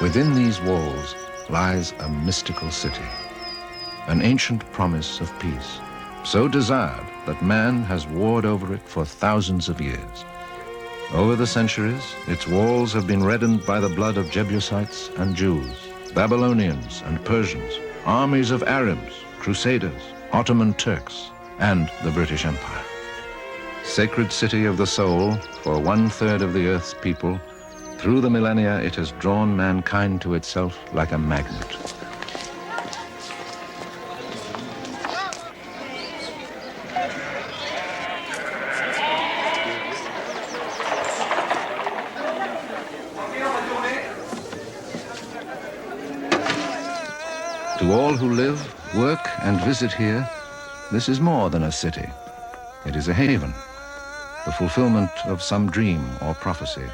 Within these walls lies a mystical city, an ancient promise of peace, so desired that man has warred over it for thousands of years. Over the centuries, its walls have been reddened by the blood of Jebusites and Jews, Babylonians and Persians, armies of Arabs, Crusaders, Ottoman Turks, and the British Empire. Sacred city of the soul for 1/3 of the Earth's people, through the millennia it has drawn mankind to itself like a magnet. To all who live, work, and visit here, this is more than a city. It is a haven, the fulfillment of some dream or prophecy,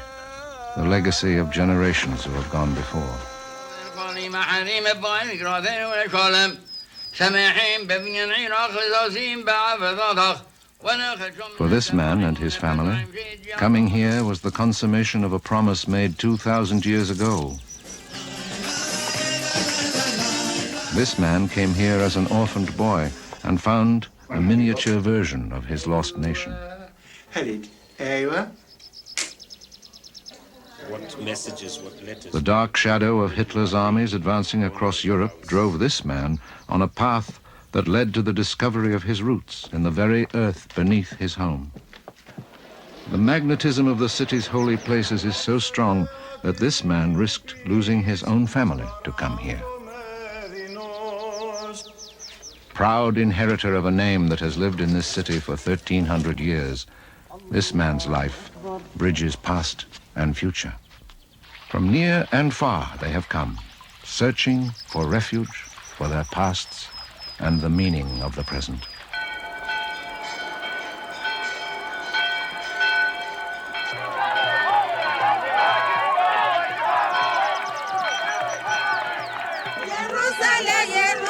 the legacy of generations who have gone before. For this man and his family, coming here was the consummation of a promise made 2,000 years ago. This man came here as an orphaned boy and found a miniature version of his lost nation. What messages, what letters? The dark shadow of Hitler's armies advancing across Europe drove this man on a path that led to the discovery of his roots in the very earth beneath his home. The magnetism of the city's holy places is so strong that this man risked losing his own family to come here. Proud inheritor of a name that has lived in this city for 1,300 years, this man's life bridges past and future. From near and far they have come, searching for refuge for their pasts and the meaning of the present. Jerusalem.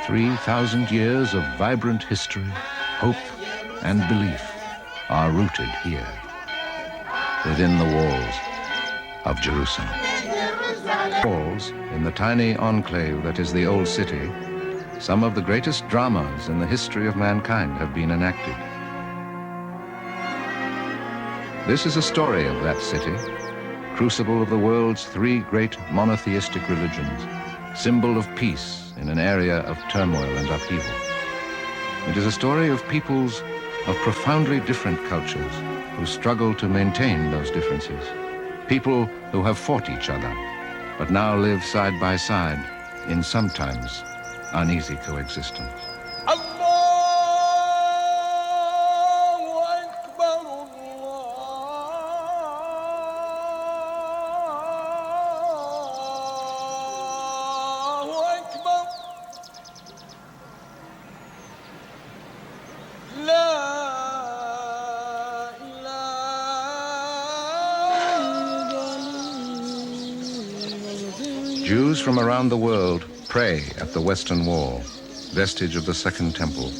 3,000 years of vibrant history, hope, and belief are rooted here, within the walls of Jerusalem. Walls, in the tiny enclave that is the old city, some of the greatest dramas in the history of mankind have been enacted. This is a story of that city, crucible of the world's 3 great monotheistic religions, symbol of peace in an area of turmoil and upheaval. It is a story of peoples of profoundly different cultures who struggle to maintain those differences. People who have fought each other, but now live side by side in sometimes uneasy coexistence. Jews from around the world pray at the Western Wall, vestige of the Second Temple,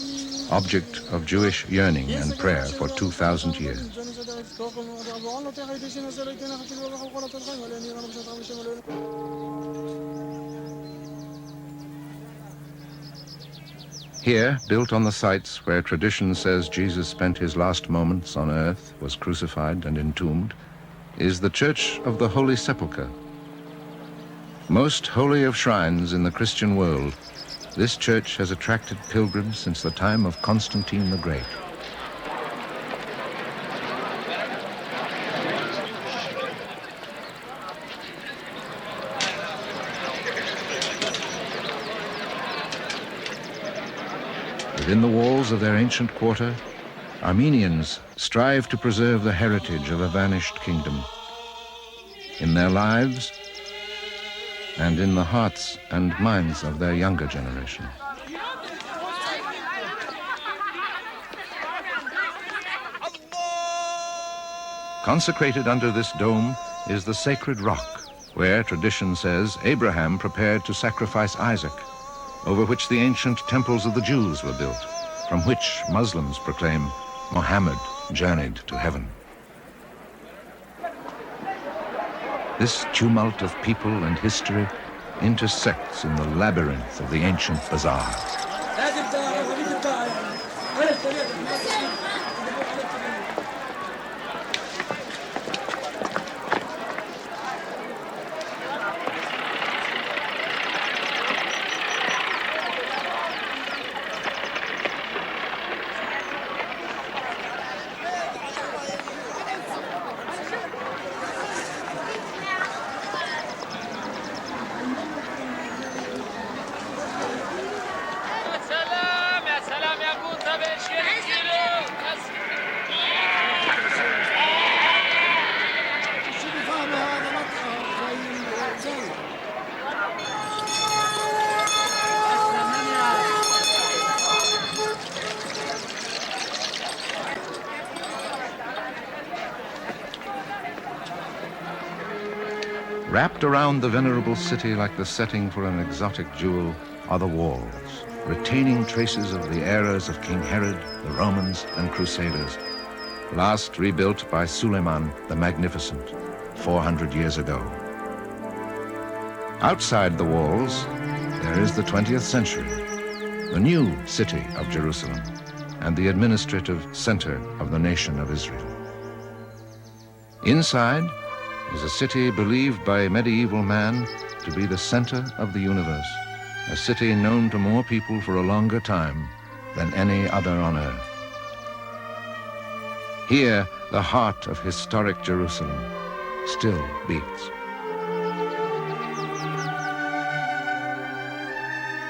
object of Jewish yearning and prayer for 2,000 years. Here, built on the sites where tradition says Jesus spent his last moments on earth, was crucified and entombed, is the Church of the Holy Sepulchre. Most holy of shrines in the Christian world, this church has attracted pilgrims since the time of Constantine the Great. Within the walls of their ancient quarter, Armenians strive to preserve the heritage of a vanished kingdom. In their lives, and in the hearts and minds of their younger generation. Consecrated under this dome is the sacred rock, where tradition says Abraham prepared to sacrifice Isaac, over which the ancient temples of the Jews were built, from which Muslims proclaim Muhammad journeyed to heaven. This tumult of people and history intersects in the labyrinth of the ancient bazaars. Wrapped around the venerable city like the setting for an exotic jewel are the walls, retaining traces of the eras of King Herod, the Romans, and Crusaders, last rebuilt by Suleiman the Magnificent 400 years ago. Outside the walls, there is the 20th century, the new city of Jerusalem, and the administrative center of the nation of Israel. Inside is a city believed by medieval man to be the center of the universe, a city known to more people for a longer time than any other on earth. Here, the heart of historic Jerusalem still beats.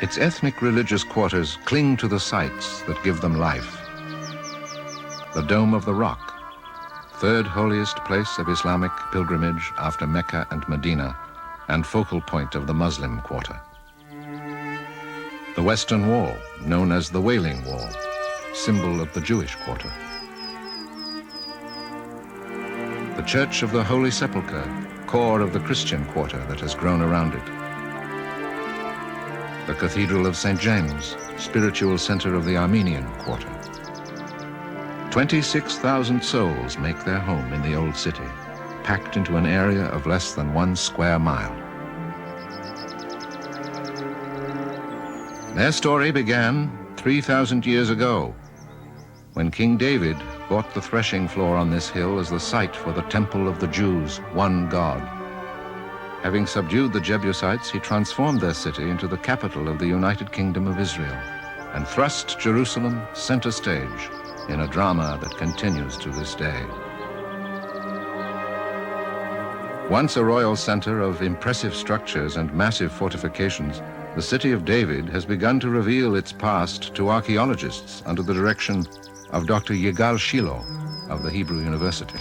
Its ethnic religious quarters cling to the sites that give them life. The Dome of the Rock, third holiest place of Islamic pilgrimage after Mecca and Medina, and focal point of the Muslim quarter. The Western Wall, known as the Wailing Wall, symbol of the Jewish quarter. The Church of the Holy Sepulchre, core of the Christian quarter that has grown around it. The Cathedral of St. James, spiritual center of the Armenian quarter. 26,000 souls make their home in the old city, packed into an area of less than 1 square mile. Their story began 3,000 years ago, when King David bought the threshing floor on this hill as the site for the temple of the Jews' one God. Having subdued the Jebusites, he transformed their city into the capital of the United Kingdom of Israel and thrust Jerusalem center stage in a drama that continues to this day. Once a royal center of impressive structures and massive fortifications, the city of David has begun to reveal its past to archaeologists under the direction of Dr. Yigal Shiloh of the Hebrew University.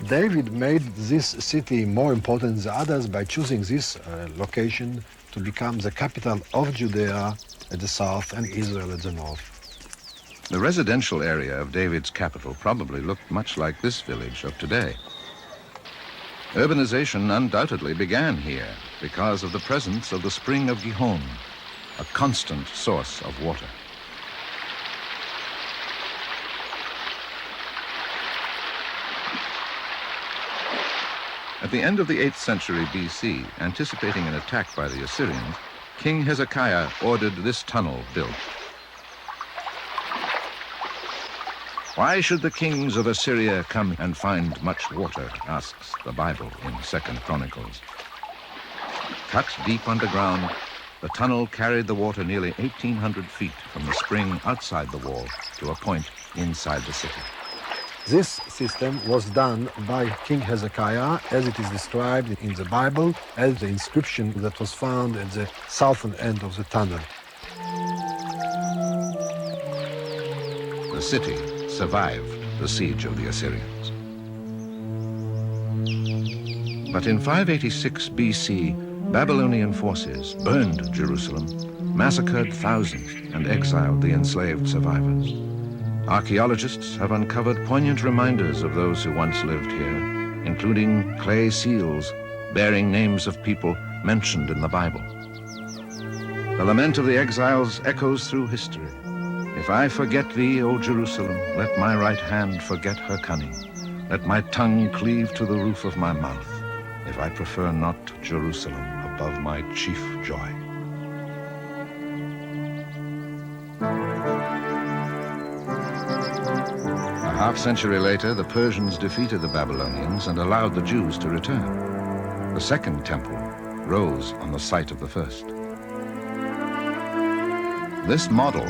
David made this city more important than others by choosing this location to become the capital of Judea at the south and Israel at the north. The residential area of David's capital probably looked much like this village of today. Urbanization undoubtedly began here because of the presence of the spring of Gihon, a constant source of water. At the end of the 8th century BC, anticipating an attack by the Assyrians, King Hezekiah ordered this tunnel built. Why should the kings of Assyria come and find much water, asks the Bible in 2nd Chronicles. Cut deep underground, the tunnel carried the water nearly 1,800 feet from the spring outside the wall to a point inside the city. This system was done by King Hezekiah, as it is described in the Bible, as the inscription that was found at the southern end of the tunnel. The city survived the siege of the Assyrians. But in 586 BC, Babylonian forces burned Jerusalem, massacred thousands, and exiled the enslaved survivors. Archaeologists have uncovered poignant reminders of those who once lived here, including clay seals bearing names of people mentioned in the Bible. The lament of the exiles echoes through history. If I forget thee, O Jerusalem, let my right hand forget her cunning. let my tongue cleave to the roof of my mouth, if I prefer not Jerusalem above my chief joy. A half-century later, the Persians defeated the Babylonians and allowed the Jews to return. The second temple rose on the site of the first. This model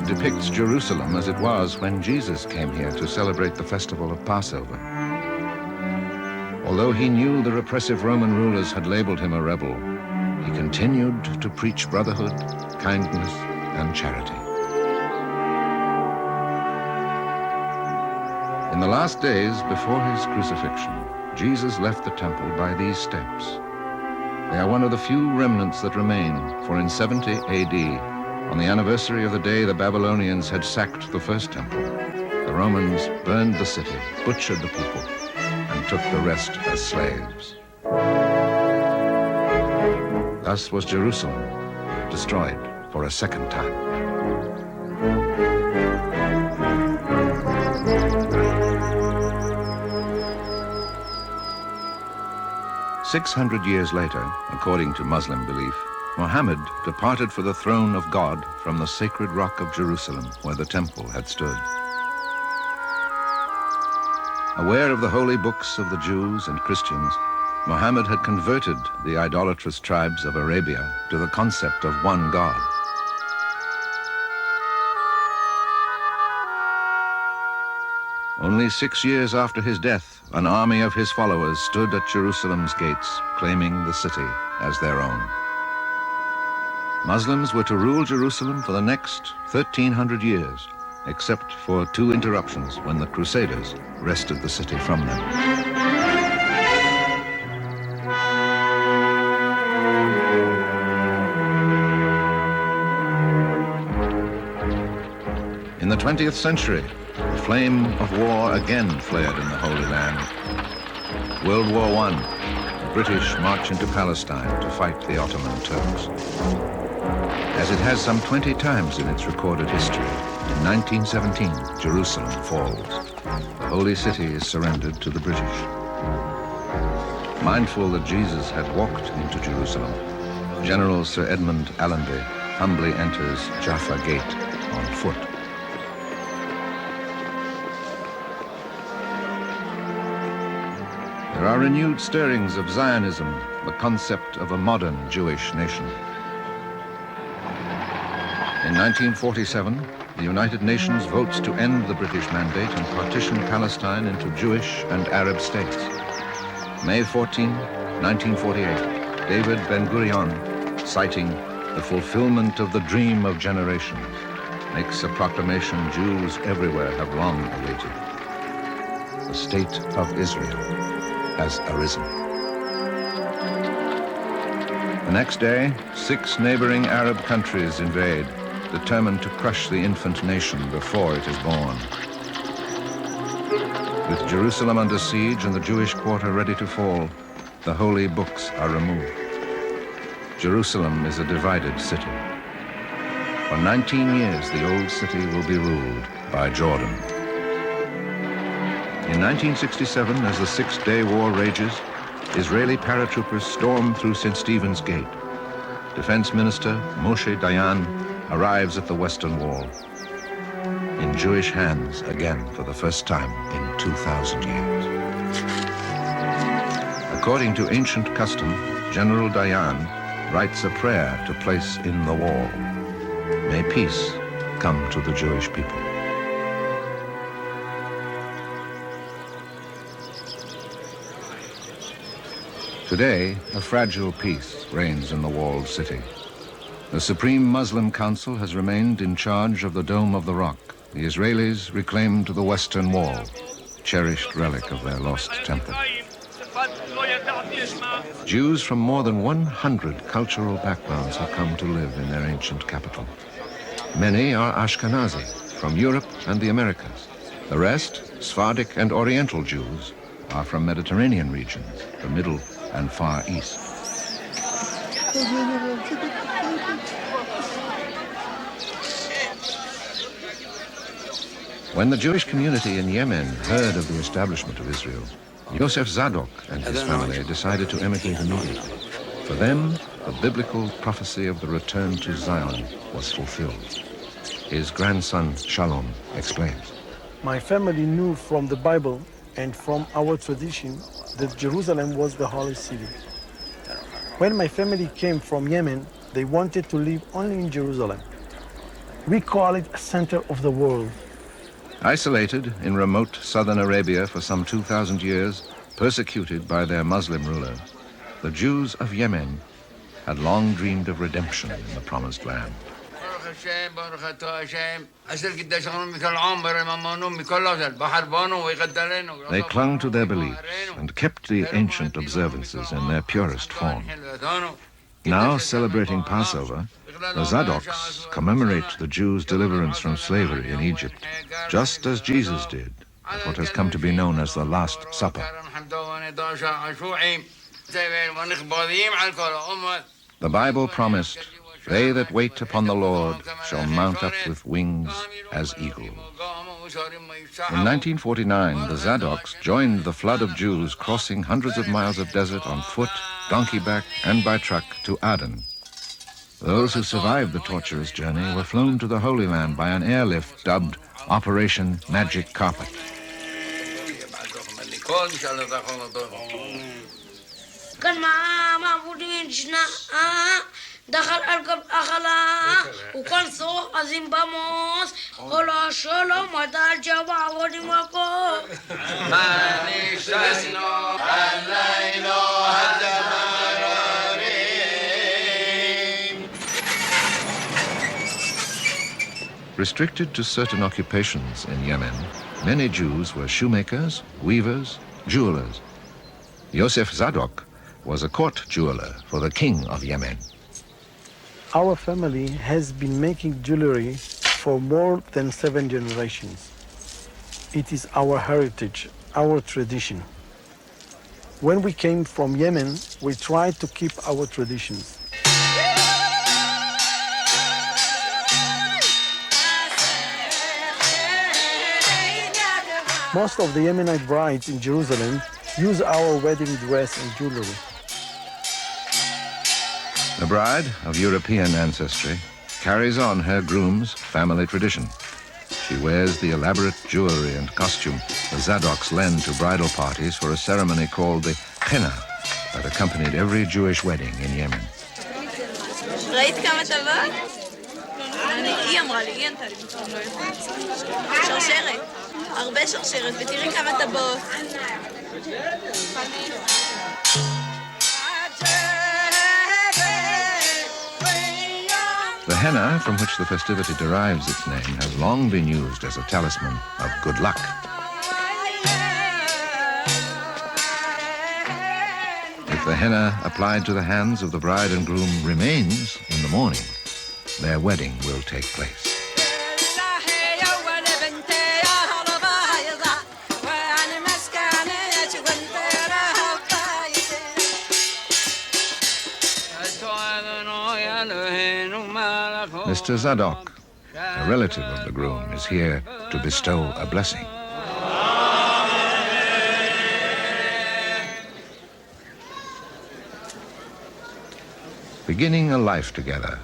depicts Jerusalem as it was when Jesus came here to celebrate the festival of Passover. Although he knew the repressive Roman rulers had labeled him a rebel, he continued to preach brotherhood, kindness, and charity. In the last days before his crucifixion, Jesus left the temple by these steps. They are one of the few remnants that remain, for in 70 AD, on the anniversary of the day the Babylonians had sacked the first temple, the Romans burned the city, butchered the people, and took the rest as slaves. Thus was Jerusalem destroyed for a second time. "600 years later, according to Muslim belief, Muhammad departed for the throne of God from the sacred rock of Jerusalem, where the temple had stood. Aware of the holy books of the Jews and Christians, Muhammad had converted the idolatrous tribes of Arabia to the concept of one God. Only 6 years after his death, an army of his followers stood at Jerusalem's gates, claiming the city as their own. Muslims were to rule Jerusalem for the next 1,300 years, except for 2 interruptions when the Crusaders wrested the city from them. In the 20th century, the flame of war again flared in the Holy Land. World War I, the British march into Palestine to fight the Ottoman Turks. As it has some 20 times in its recorded history, in 1917, Jerusalem falls. The Holy City is surrendered to the British. Mindful that Jesus had walked into Jerusalem, General Sir Edmund Allenby humbly enters Jaffa Gate on foot. There are renewed stirrings of Zionism, the concept of a modern Jewish nation. In 1947, the United Nations votes to end the British mandate and partition Palestine into Jewish and Arab states. May 14, 1948, David Ben-Gurion, citing the fulfillment of the dream of generations, makes a proclamation Jews everywhere have long awaited. The state of Israel has arisen. The next day, 6 neighboring Arab countries invade, determined to crush the infant nation before it is born. With Jerusalem under siege and the Jewish quarter ready to fall, the holy books are removed. Jerusalem is a divided city. For 19 years, the old city will be ruled by Jordan. In 1967, as the Six-Day War rages, Israeli paratroopers storm through St. Stephen's Gate. Defense Minister Moshe Dayan arrives at the Western Wall, in Jewish hands again for the first time in 2,000 years. According to ancient custom, General Dayan writes a prayer to place in the wall. May peace come to the Jewish people. Today, a fragile peace reigns in the walled city. The Supreme Muslim Council has remained in charge of the Dome of the Rock. The Israelis reclaimed the Western Wall, cherished relic of their lost temple. Jews from more than 100 cultural backgrounds have come to live in their ancient capital. Many are Ashkenazi, from Europe and the Americas. The rest, Sephardic and Oriental Jews, are from Mediterranean regions, the Middle and Far East. When the Jewish community in Yemen heard of the establishment of Israel, Yosef Zadok and his family decided to emigrate immediately. For them, the biblical prophecy of the return to Zion was fulfilled. His grandson, Shalom, explains. My family knew from the Bible and from our tradition that Jerusalem was the holy city. When my family came from Yemen, they wanted to live only in Jerusalem. We call it a center of the world. Isolated in remote southern Arabia for some 2,000 years, persecuted by their Muslim rulers, the Jews of Yemen had long dreamed of redemption in the Promised Land. They clung to their beliefs and kept the ancient observances in their purest form. Now, celebrating Passover, the Zadoks commemorate the Jews' deliverance from slavery in Egypt, just as Jesus did at what has come to be known as the Last Supper. The Bible promised, "They that wait upon the Lord shall mount up with wings as eagles." In 1949, the Zadoks joined the flood of Jews crossing hundreds of miles of desert on foot, donkey-back, and by truck to Aden. Those who survived the torturous journey were flown to the Holy Land by an airlift dubbed Operation Magic Carpet. دخل أركب أخلا وكان سوق عظيم باموس ولا شلو مدار جوا ودمكو ما نشأنا الليل Restricted to certain occupations in Yemen, many Jews were shoemakers, weavers, jewelers. Yosef Zadok was a court jeweler for the king of Yemen. Our family has been making jewelry for more than 7 generations. It is our heritage, our tradition. When we came from Yemen, we tried to keep our traditions. Most of the Yemenite brides in Jerusalem use our wedding dress and jewelry. The bride of European ancestry carries on her groom's family tradition. She wears the elaborate jewelry and costume the Zadoks lend to bridal parties for a ceremony called the henna that accompanied every Jewish wedding in Yemen. ראית כמה טובות? היא אמרה לי, היא ענתה לי שרשרת, הרבה שרשרת, ותראי כמה טובות. The henna, from which the festivity derives its name, has long been used as a talisman of good luck. If the henna applied to the hands of the bride and groom remains in the morning, their wedding will take place. Mr. Zadok, a relative of the groom, is here to bestow a blessing. Beginning a life together,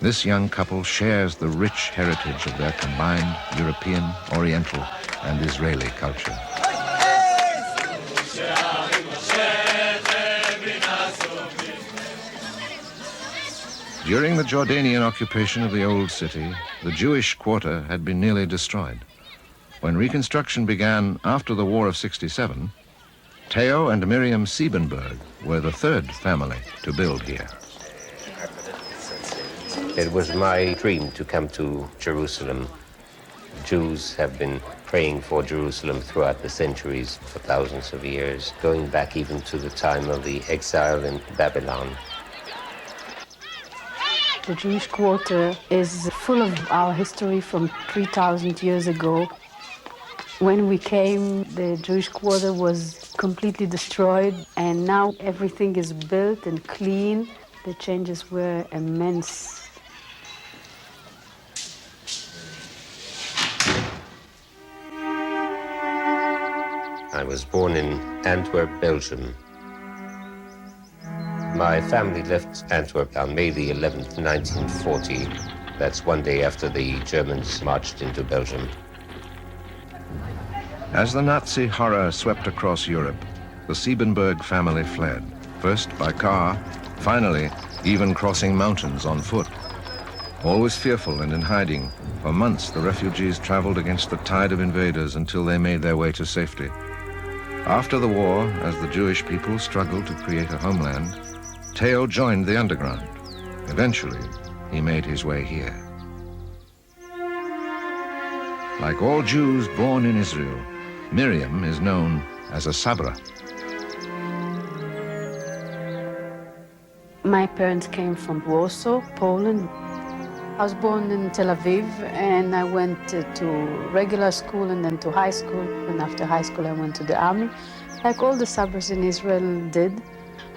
this young couple shares the rich heritage of their combined European, Oriental, and Israeli culture. During the Jordanian occupation of the old city, the Jewish quarter had been nearly destroyed. When reconstruction began after the War of '67, Theo and Miriam Siebenberg were the third family to build here. It was my dream to come to Jerusalem. Jews have been praying for Jerusalem throughout the centuries, for thousands of years, going back even to the time of the exile in Babylon. The Jewish quarter is full of our history from 3,000 years ago. When we came, the Jewish quarter was completely destroyed, and now everything is built and clean. The changes were immense. I was born in Antwerp, Belgium. My family left Antwerp on May the 11th, 1940. That's one day after the Germans marched into Belgium. As the Nazi horror swept across Europe, the Siebenberg family fled, first by car, finally even crossing mountains on foot. Always fearful and in hiding, for months the refugees traveled against the tide of invaders until they made their way to safety. After the war, as the Jewish people struggled to create a homeland, Theo joined the underground. Eventually, he made his way here. Like all Jews born in Israel, Miriam is known as a Sabra. My parents came from Warsaw, Poland. I was born in Tel Aviv, and I went to regular school and then to high school. And after high school, I went to the army, like all the Sabras in Israel did.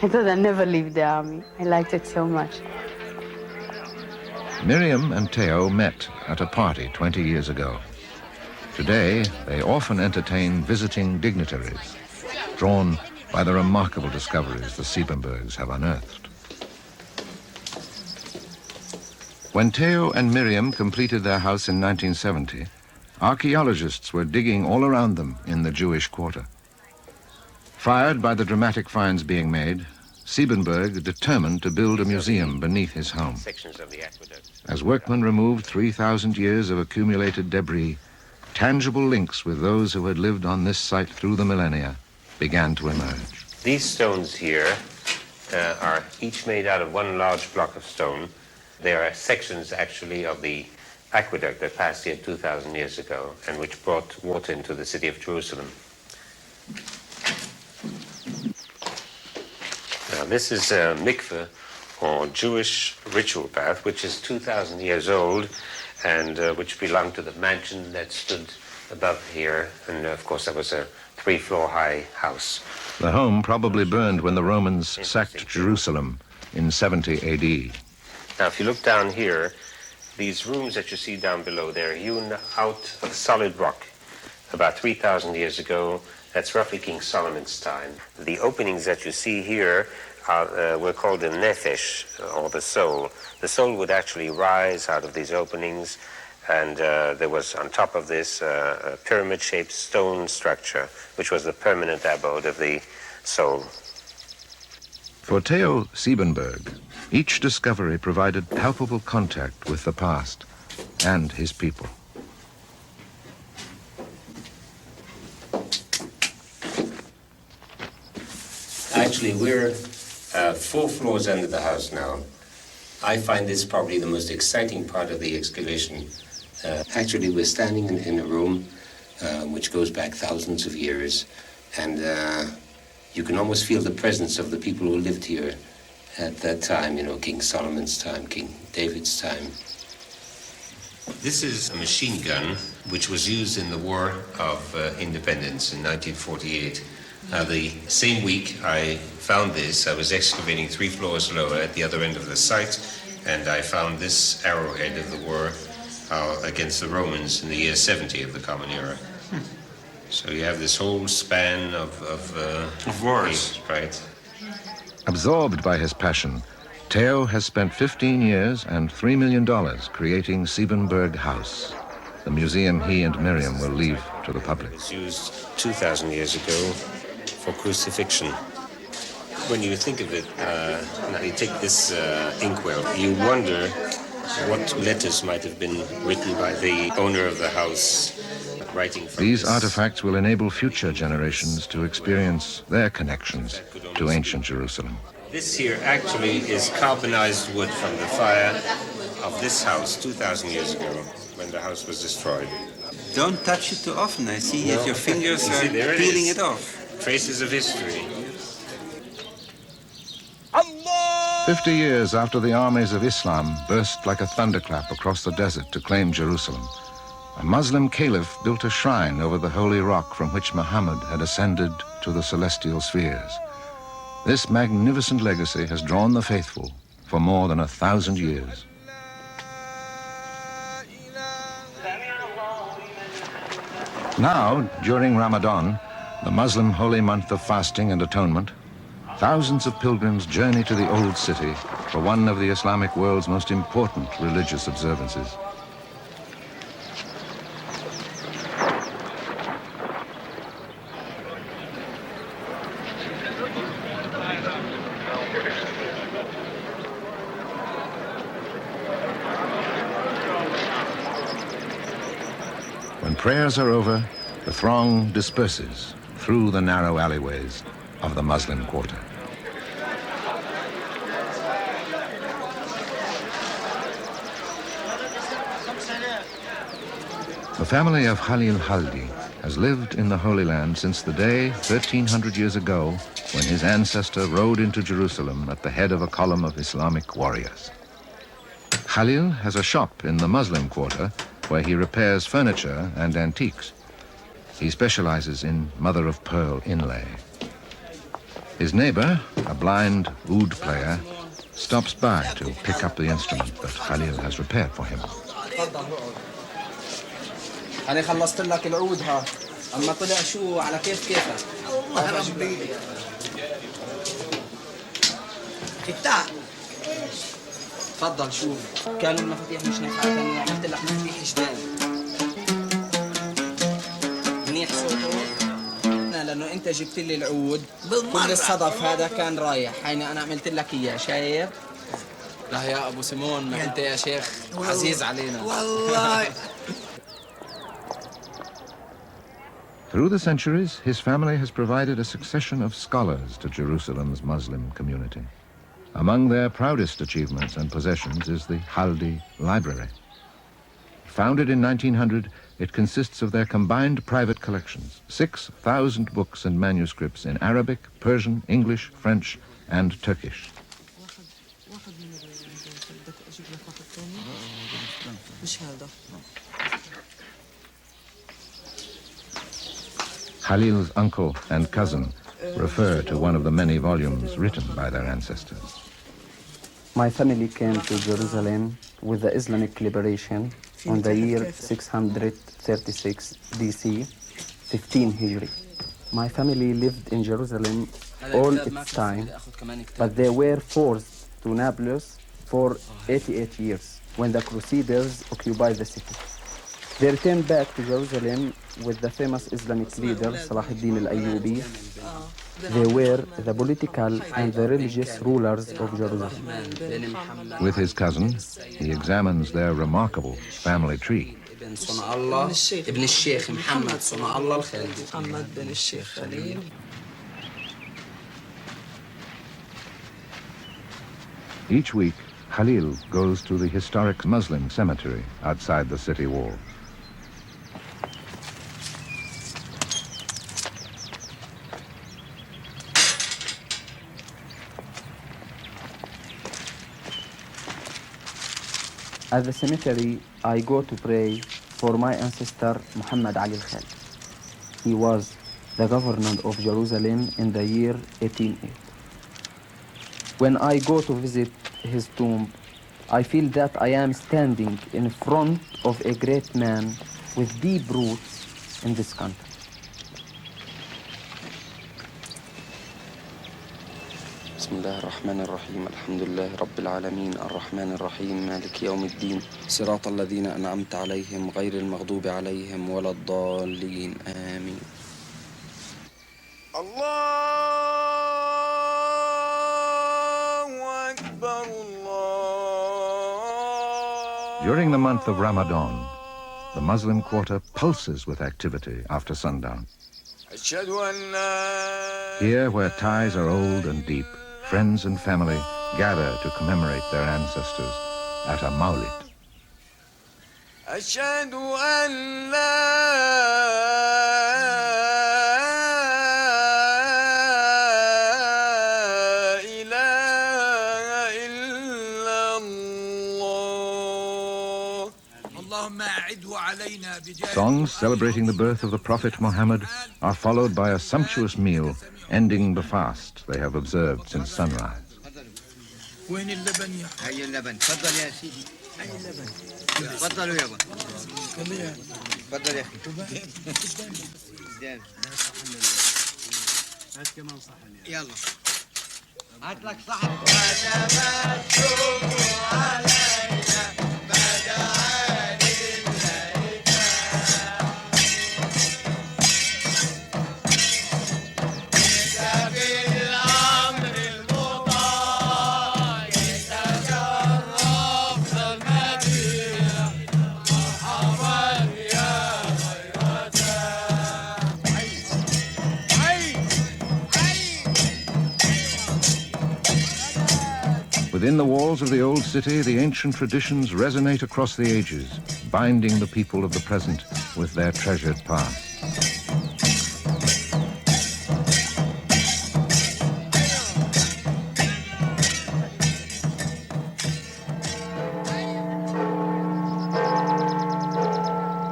I thought I'd never leave the army. I liked it so much. Miriam and Theo met at a party 20 years ago. Today, they often entertain visiting dignitaries, drawn by the remarkable discoveries the Siebenbergs have unearthed. When Theo and Miriam completed their house in 1970, archaeologists were digging all around them in the Jewish quarter. Fired by the dramatic finds being made, Siebenberg determined to build a museum beneath his home. As workmen removed 3,000 years of accumulated debris, tangible links with those who had lived on this site through the millennia began to emerge. These stones here are each made out of one large block of stone. They are sections, actually, of the aqueduct that passed here 2,000 years ago and which brought water into the city of Jerusalem. Now, this is a mikveh, or Jewish ritual bath, which is 2,000 years old and which belonged to the mansion that stood above here. And, of course, that was a 3-floor high house. The home probably burned when the Romans sacked Jerusalem in 70 AD. Now, if you look down here, these rooms that you see down below, they're hewn out of solid rock about 3,000 years ago. That's roughly King Solomon's time. The openings that you see here were called the nefesh, or the soul. The soul would actually rise out of these openings, and there was on top of this a pyramid-shaped stone structure, which was the permanent abode of the soul. For Theo Siebenberg, each discovery provided palpable contact with the past and his people. Actually, we're 4 floors under the house now. I find this probably the most exciting part of the excavation. Actually, we're standing in a room which goes back thousands of years, and you can almost feel the presence of the people who lived here at that time, you know, King Solomon's time, King David's time. This is a machine gun which was used in the War of Independence in 1948. The same week I found this, I was excavating 3 floors lower at the other end of the site, and I found this arrowhead of the war against the Romans in the year 70 of the Common Era. So you have this whole span of wars, right? Absorbed by his passion, Theo has spent 15 years and $3 million creating Siebenberg House, the museum he and Miriam will leave to the public. It was used 2,000 years ago for crucifixion. When you think of it, now you take this inkwell, you wonder what letters might have been written by the owner of the house, writing from These this. artifacts will enable future generations to experience their connections to ancient Jerusalem. This here actually is carbonized wood from the fire of this house 2,000 years ago when the house was destroyed. Don't touch it too often. I see No. that your fingers You see, are there it peeling is. it off. Traces of history. 50 years after the armies of Islam burst like a thunderclap across the desert to claim Jerusalem, a Muslim caliph built a shrine over the holy rock from which Muhammad had ascended to the celestial spheres. This magnificent legacy has drawn the faithful for more than 1,000 years. Now, during Ramadan, the Muslim holy month of fasting and atonement, thousands of pilgrims journey to the Old City for one of the Islamic world's most important religious observances. When prayers are over, the throng disperses through the narrow alleyways of the Muslim quarter. The family of Khalil Haldi has lived in the Holy Land since the day 1,300 years ago when his ancestor rode into Jerusalem at the head of a column of Islamic warriors. Khalil has a shop in the Muslim quarter where he repairs furniture and antiques. He specializes in mother-of-pearl inlay. His neighbor, a blind oud player, stops by to pick up the instrument that Khalil has repaired for him. أنا خلصت لك العود ها أما طلع شو على كيفك الله ربي افتح تفضل شوف كانوا المفاتيح مش نافعة أنا عملت لك مفاتيح جداد منيح صوته لأنه أنت جبت لي العود كل الصدف هذا كان رايح هيني أنا عملت لك إياه شايف لا يا أبو سيمون ما أنت يا شيخ عزيز علينا والله. Through the centuries, his family has provided a succession of scholars to Jerusalem's Muslim community. Among their proudest achievements and possessions is the Haldi Library. Founded in 1900, it consists of their combined private collections, 6,000 books and manuscripts in Arabic, Persian, English, French, and Turkish. Khalil's uncle and cousin refer to one of the many volumes written by their ancestors. My family came to Jerusalem with the Islamic liberation on the year 636 BC, 15 Hijri. My family lived in Jerusalem all its time, but they were forced to Nablus for 88 years when the Crusaders occupied the city. They returned back to Jerusalem with the famous Islamic leader Salah ad-Din al-Ayyubi. They were the political and the religious rulers of Jerusalem. With his cousin, he examines their remarkable family tree. Each week, Khalil goes to the historic Muslim cemetery outside the city wall. At the cemetery, I go to pray for my ancestor Muhammad Ali al-Khalid. He was the governor of Jerusalem in the year 1808. When I go to visit his tomb, I feel that I am standing in front of a great man with deep roots in this country. بسم الله الرحمن الرحيم الحمد لله رب العالمين الرحمن الرحيم مالك يوم الدين صراط الذين أنعمت عليهم غير المغضوب عليهم ولا الضالين آمين. الله أكبر الله. During the month of Ramadan, the Muslim quarter pulses with activity after sundown. Here, where ties are old and deep, friends and family gather to commemorate their ancestors at a Mawlid. أشهد أن لا إله إلا الله. Songs celebrating the birth of the Prophet Muhammad are followed by a sumptuous meal ending the fast they have observed since sunrise. وين اللبن يا هي اللبن تفضل يا سيدي هي اللبن تفضلوا يابا تفضل يا اخي هات كمان صحن يلا هات لك صحن Within the walls of the old city, the ancient traditions resonate across the ages, binding the people of the present with their treasured past.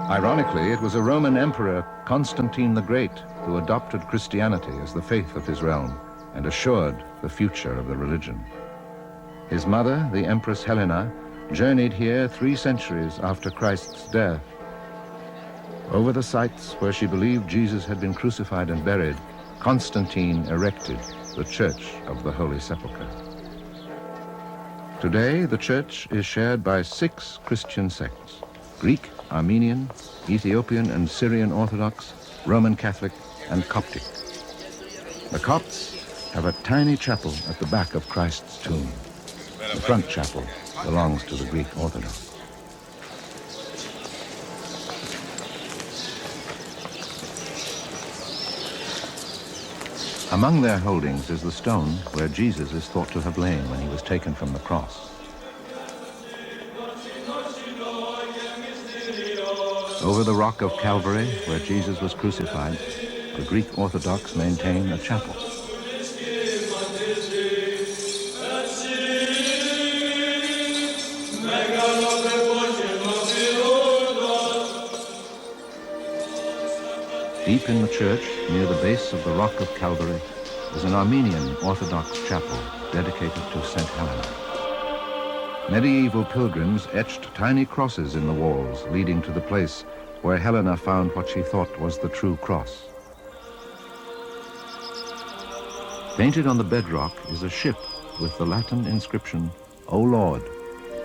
Ironically, it was a Roman emperor, Constantine the Great, who adopted Christianity as the faith of his realm and assured the future of the religion. His mother, the Empress Helena, journeyed here 3 centuries after Christ's death. Over the sites where she believed Jesus had been crucified and buried, Constantine erected the Church of the Holy Sepulchre. Today, the church is shared by 6 Christian sects: Greek, Armenian, Ethiopian and Syrian Orthodox, Roman Catholic, and Coptic. The Copts have a tiny chapel at the back of Christ's tomb. The front chapel belongs to the Greek Orthodox. Among their holdings is the stone where Jesus is thought to have lain when he was taken from the cross. Over the rock of Calvary, where Jesus was crucified, the Greek Orthodox maintain a chapel. Deep in the church, near the base of the rock of Calvary, is an Armenian Orthodox chapel dedicated to St. Helena. Medieval pilgrims etched tiny crosses in the walls, leading to the place where Helena found what she thought was the true cross. Painted on the bedrock is a ship with the Latin inscription, "O Lord,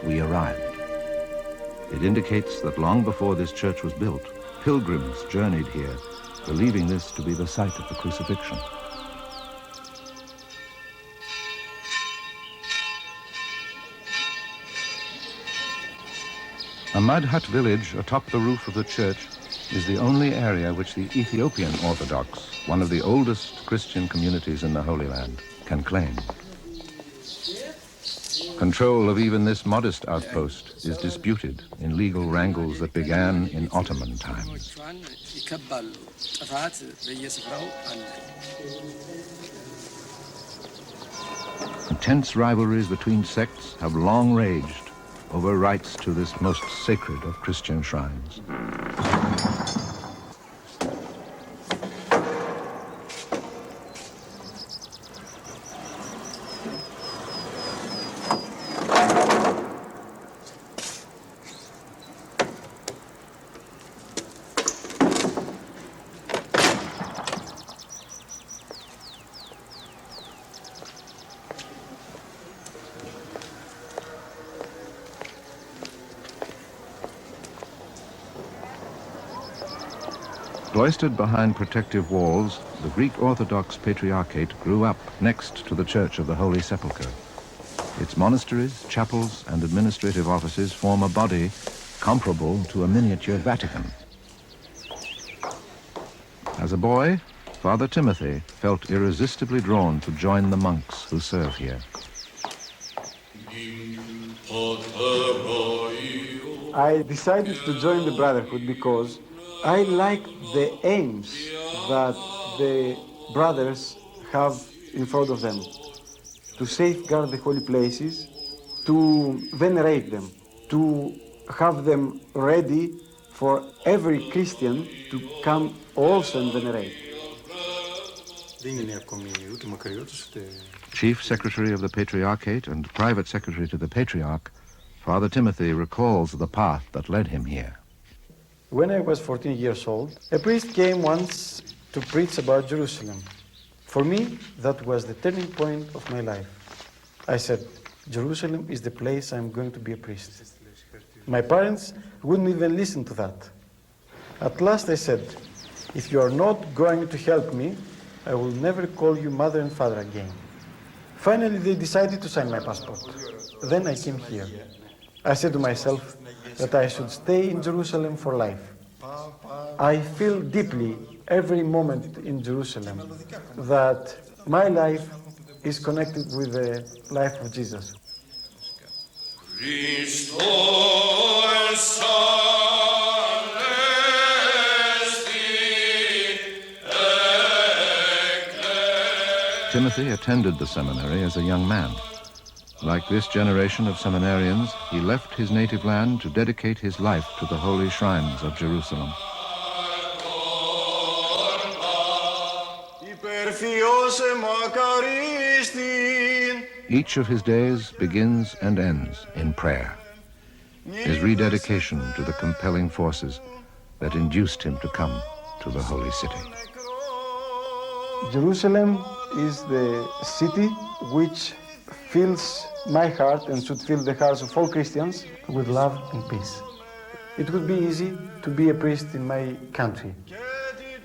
we arrived." It indicates that long before this church was built, pilgrims journeyed here, believing this to be the site of the crucifixion. A mud hut village atop the roof of the church is the only area which the Ethiopian Orthodox, one of the oldest Christian communities in the Holy Land, can claim. Control of even this modest outpost is disputed in legal wrangles that began in Ottoman times. Intense rivalries between sects have long raged over rights to this most sacred of Christian shrines. Cloistered behind protective walls, the Greek Orthodox Patriarchate grew up next to the Church of the Holy Sepulchre. Its monasteries, chapels, and administrative offices form a body comparable to a miniature Vatican. As a boy, Father Timothy felt irresistibly drawn to join the monks who serve here. I decided to join the Brotherhood because I like the aims that the brothers have in front of them, to safeguard the holy places, to venerate them, to have them ready for every Christian to come also and venerate. Chief Secretary of the Patriarchate and Private Secretary to the Patriarch, Father Timothy recalls the path that led him here. When I was 14 years old, a priest came once to preach about Jerusalem. For me, that was the turning point of my life. I said, Jerusalem is the place I'm going to be a priest. My parents wouldn't even listen to that. At last I said, if you are not going to help me, I will never call you mother and father again. Finally, they decided to sign my passport. Then I came here. I said to myself that I should stay in Jerusalem for life. I feel deeply every moment in Jerusalem that my life is connected with the life of Jesus. Timothy attended the seminary as a young man. Like this generation of seminarians, he left his native land to dedicate his life to the holy shrines of Jerusalem. Each of his days begins and ends in prayer, his rededication to the compelling forces that induced him to come to the holy city. Jerusalem is the city which fills my heart and should fill the hearts of all Christians with love and peace. It would be easy to be a priest in my country,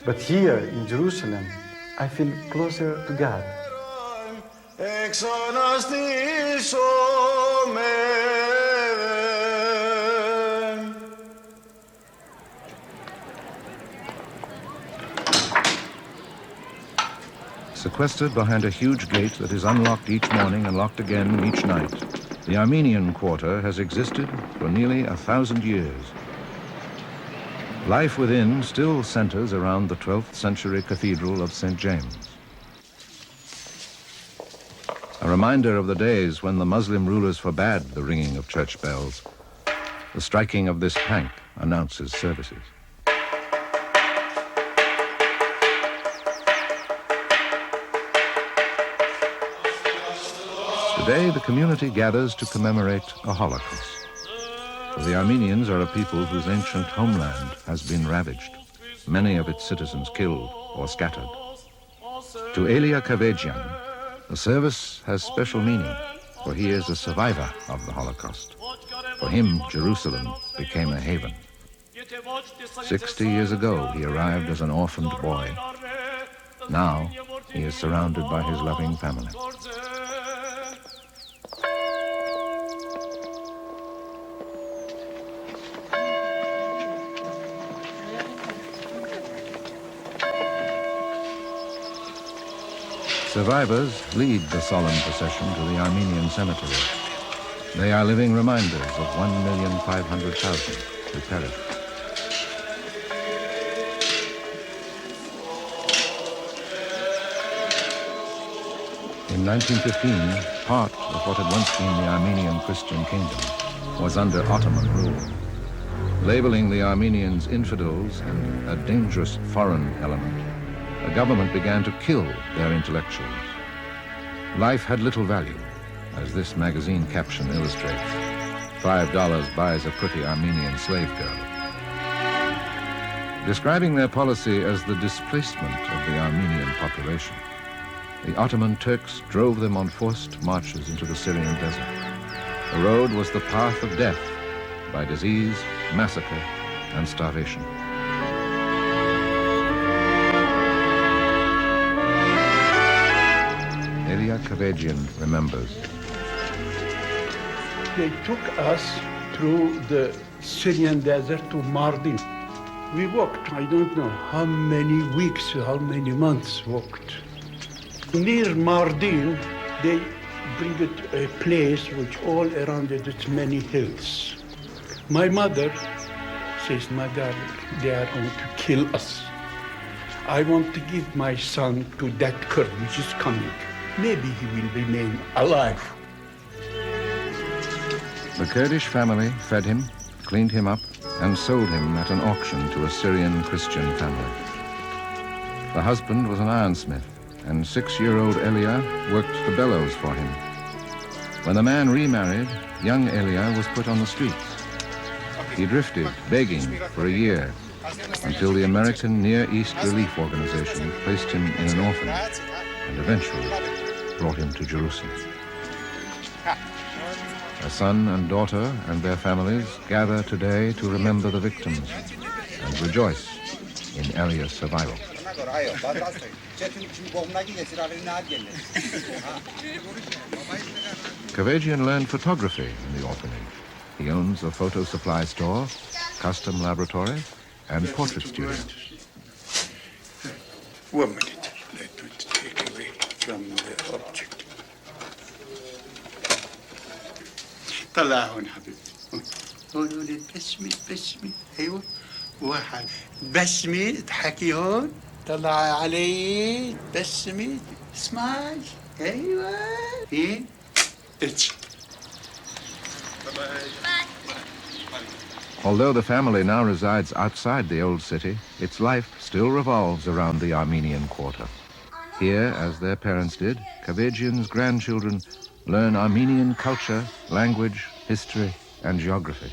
but here in Jerusalem, I feel closer to God. Sequestered behind a huge gate that is unlocked each morning and locked again each night, the Armenian quarter has existed for nearly 1,000 years. Life within still centers around the 12th century Cathedral of St. James. A reminder of the days when the Muslim rulers forbade the ringing of church bells. The striking of this pank announces services. Today, the community gathers to commemorate a Holocaust. For the Armenians are a people whose ancient homeland has been ravaged, many of its citizens killed or scattered. To Elia Kavajian, the service has special meaning, for he is a survivor of the Holocaust. For him, Jerusalem became a haven. 60 years ago, he arrived as an orphaned boy. Now, he is surrounded by his loving family. Survivors lead the solemn procession to the Armenian cemetery. They are living reminders of 1,500,000 who perished. In 1915, part of what had once been the Armenian Christian kingdom was under Ottoman rule. Labeling the Armenians infidels and a dangerous foreign element, the government began to kill their intellectuals. Life had little value, as this magazine caption illustrates. $5 buys a pretty Armenian slave girl. Describing their policy as the displacement of the Armenian population, the Ottoman Turks drove them on forced marches into the Syrian desert. The road was the path of death by disease, massacre, and starvation. Elia Kavajian remembers. They took us through the Syrian desert to Mardin. We walked, I don't know how many weeks, how many months walked. Near Mardin, they bring it a place which all around it, it's many hills. My mother says, my darling, they are going to kill us. I want to give my son to that Kurd which is coming. Maybe he will remain alive. The Kurdish family fed him, cleaned him up, and sold him at an auction to a Syrian Christian family. The husband was an ironsmith, and 6-year-old Elia worked the bellows for him. When the man remarried, young Elia was put on the streets. He drifted, begging, for a year, until the American Near East Relief Organization placed him in an orphanage and eventually brought him to Jerusalem. A son and daughter and their families gather today to remember the victims and rejoice in Elia's survival. Kavajian learned photography in the orphanage. He owns a photo supply store, custom laboratory, and portrait studio. 1 minute. Let me take away from the object. طلع هون حبيبتي. هون بسمي. ايوه. واحد. بسمي اضحكي هون. طلع علي. بسمي. سمايل. ايوه. ايه. اتش. Although the family now resides outside the old city, its life still revolves around the Armenian Quarter. Here, as their parents did, Kavajian's grandchildren learn Armenian culture, language, history, and geography.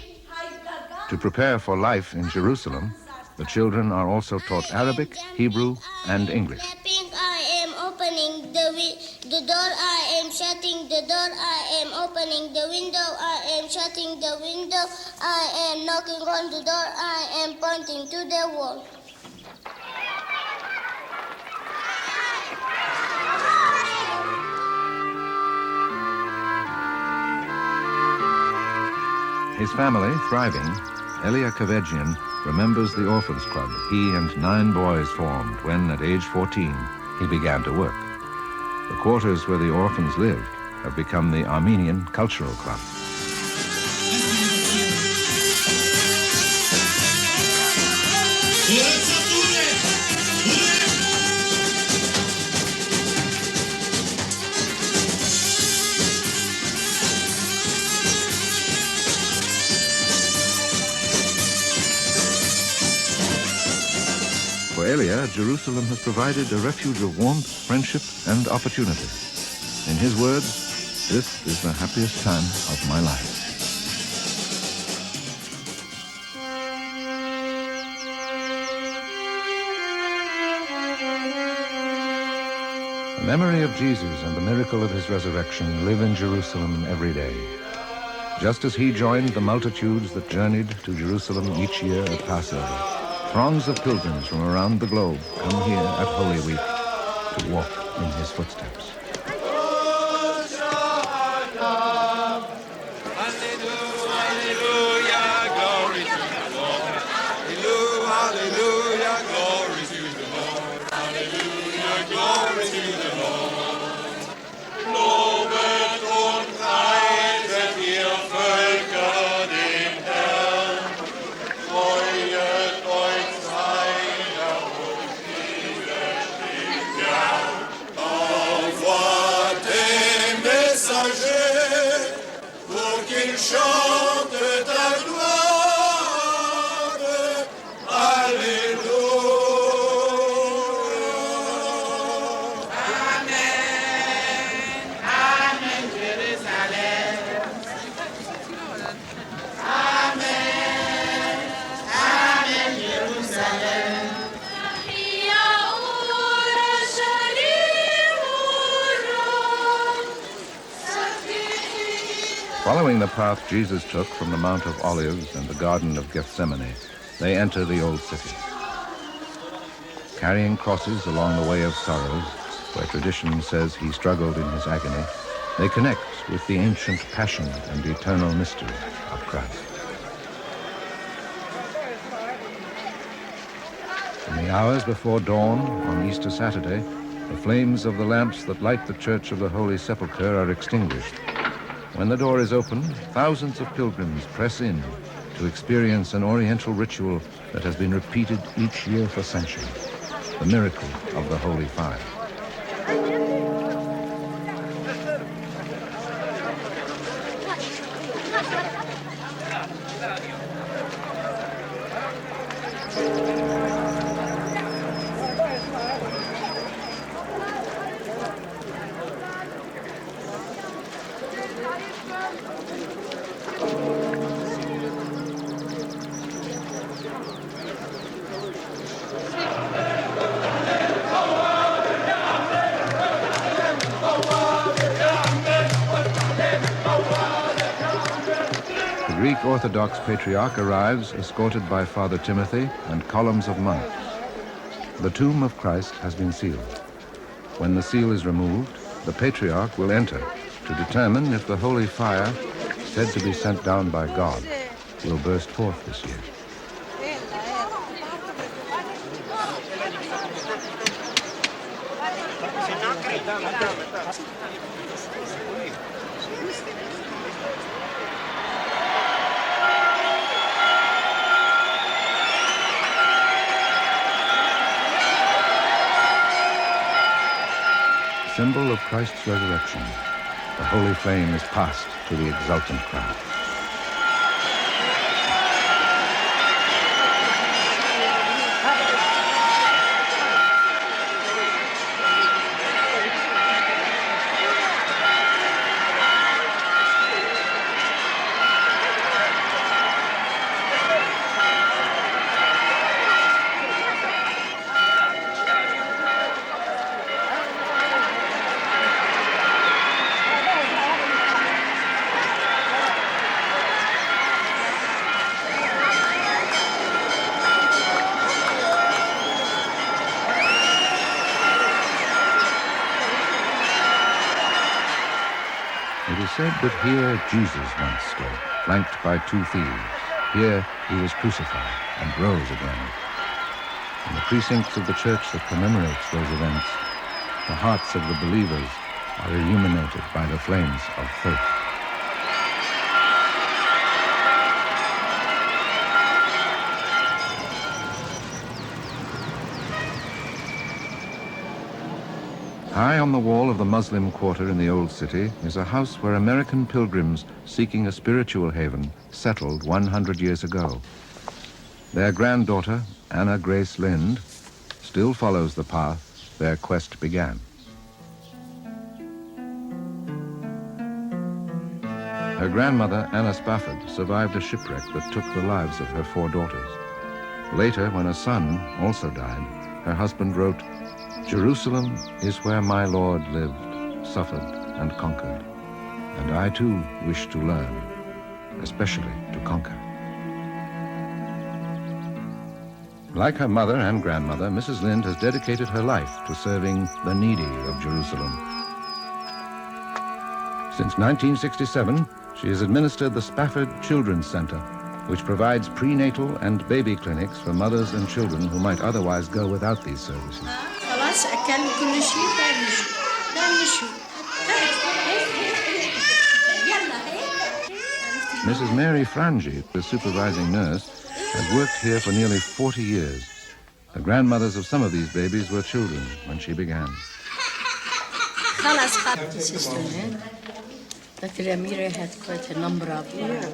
To prepare for life in Jerusalem, the children are also taught Arabic, Hebrew, and English. I am opening the door, I am shutting the door, I am opening the window, I am shutting the window, I am knocking on the door, I am pointing to the wall. His family thriving, Elia Kavajian remembers the Orphans Club he and 9 boys formed when, at age 14, he began to work. The quarters where the orphans lived have become the Armenian Cultural Club. For Elia, Jerusalem has provided a refuge of warmth, friendship, and opportunity. In his words, this is the happiest time of my life. The memory of Jesus and the miracle of his resurrection live in Jerusalem every day. Just as he joined the multitudes that journeyed to Jerusalem each year at Passover, throngs of pilgrims from around the globe come here at Holy Week to walk in his footsteps. Following the path Jesus took from the Mount of Olives and the Garden of Gethsemane, they enter the old city. Carrying crosses along the way of sorrows, where tradition says he struggled in his agony, they connect with the ancient passion and eternal mystery of Christ. In the hours before dawn on Easter Saturday, the flames of the lamps that light the Church of the Holy Sepulchre are extinguished. When the door is opened, thousands of pilgrims press in to experience an Oriental ritual that has been repeated each year for centuries, the miracle of the Holy Fire. Greek Orthodox Patriarch arrives escorted by Father Timothy and columns of monks. The tomb of Christ has been sealed. When the seal is removed, the Patriarch will enter to determine if the holy fire, said to be sent down by God, will burst forth this year. Symbol of Christ's resurrection, the holy flame is passed to the exultant crowd. It is said that here Jesus once stood, flanked by two thieves. Here he was crucified and rose again. In the precincts of the church that commemorates those events, the hearts of the believers are illuminated by the flames of faith. High on the wall of the Muslim quarter in the Old City is a house where American pilgrims seeking a spiritual haven settled 100 years ago. Their granddaughter, Anna Grace Lind, still follows the path their quest began. Her grandmother, Anna Spafford, survived a shipwreck that took the lives of her 4 daughters. Later, when a son also died, her husband wrote, "Jerusalem is where my Lord lived, suffered, and conquered. And I too wish to learn, especially to conquer." Like her mother and grandmother, Mrs. Lind has dedicated her life to serving the needy of Jerusalem. Since 1967, she has administered the Spafford Children's Center, which provides prenatal and baby clinics for mothers and children who might otherwise go without these services. Mrs. Mary Frangi, the supervising nurse, had worked here for nearly 40 years. The grandmothers of some of these babies were children when she began. Dr. Amira had quite a number of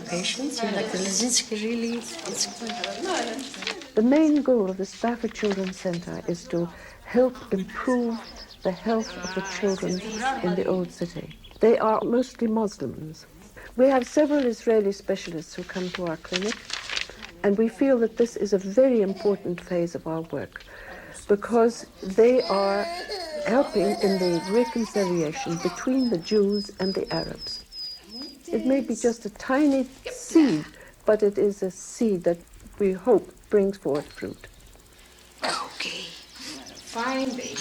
patients. And Dr. Lazinski really, it's quite... The main goal of the Spafford Children's Center is to help improve the health of the children in the Old City. They are mostly Muslims. We have several Israeli specialists who come to our clinic, and we feel that this is a very important phase of our work because they are helping in the reconciliation between the Jews and the Arabs. It may be just a tiny seed, but it is a seed that we hope brings forth fruit. Okay, fine, baby.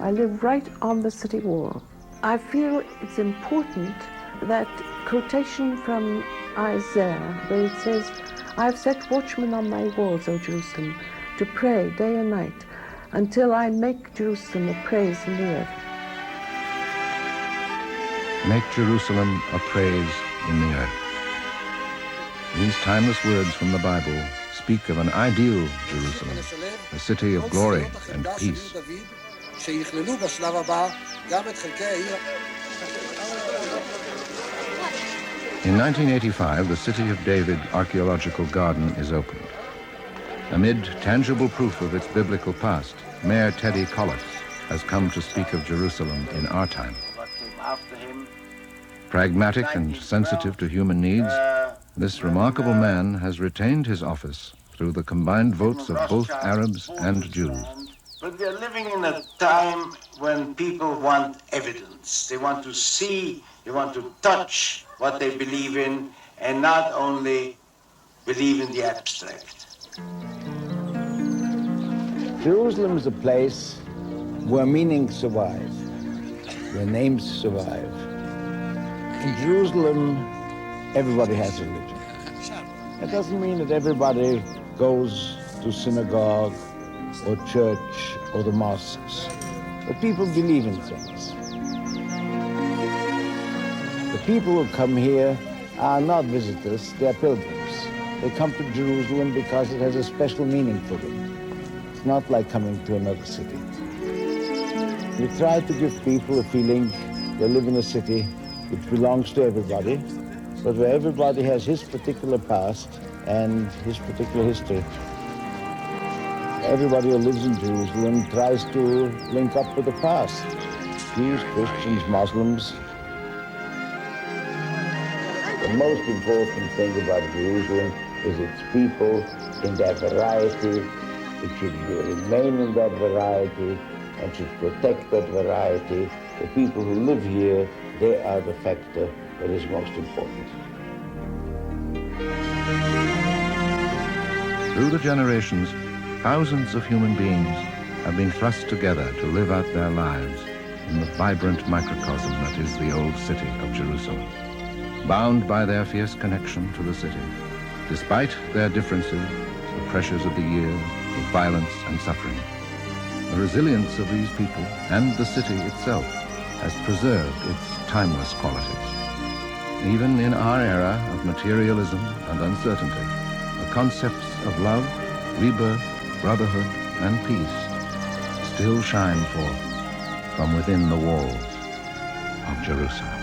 I live right on the city wall. I feel it's important that quotation from Isaiah, where it says, "I've set watchmen on my walls, O Jerusalem, to pray day and night, until I make Jerusalem a praise in the earth." Make Jerusalem a praise in the earth. These timeless words from the Bible speak of an ideal Jerusalem, a city of glory and peace. In 1985, the City of David Archaeological Garden is opened. Amid tangible proof of its biblical past, Mayor Teddy Kollitz has come to speak of Jerusalem in our time. Pragmatic and sensitive to human needs, this remarkable man has retained his office through the combined votes of both Arabs and Jews. But we are living in a time when people want evidence. They want to see, they want to touch what they believe in, and not only believe in the abstract. Jerusalem is a place where meanings survive, where names survive. In Jerusalem, everybody has religion. That doesn't mean that everybody goes to synagogue or church or the mosques, but people believe in things. The people who come here are not visitors, they're pilgrims. They come to Jerusalem because it has a special meaning for them. It's not like coming to another city. We try to give people a feeling they live in a city which belongs to everybody, but where everybody has his particular past and his particular history. Everybody who lives in Jerusalem tries to link up with the past. Jews, Christians, Muslims. The most important thing about Jerusalem is its people in their variety. It should remain in that variety and should protect that variety. The people who live here, they are the factor that is most important. Through the generations, thousands of human beings have been thrust together to live out their lives in the vibrant microcosm that is the old city of Jerusalem, bound by their fierce connection to the city, despite their differences, the pressures of the year, of violence and suffering. The resilience of these people and the city itself has preserved its timeless qualities. Even in our era of materialism and uncertainty, the concepts of love, rebirth, brotherhood, and peace still shine forth from within the walls of Jerusalem.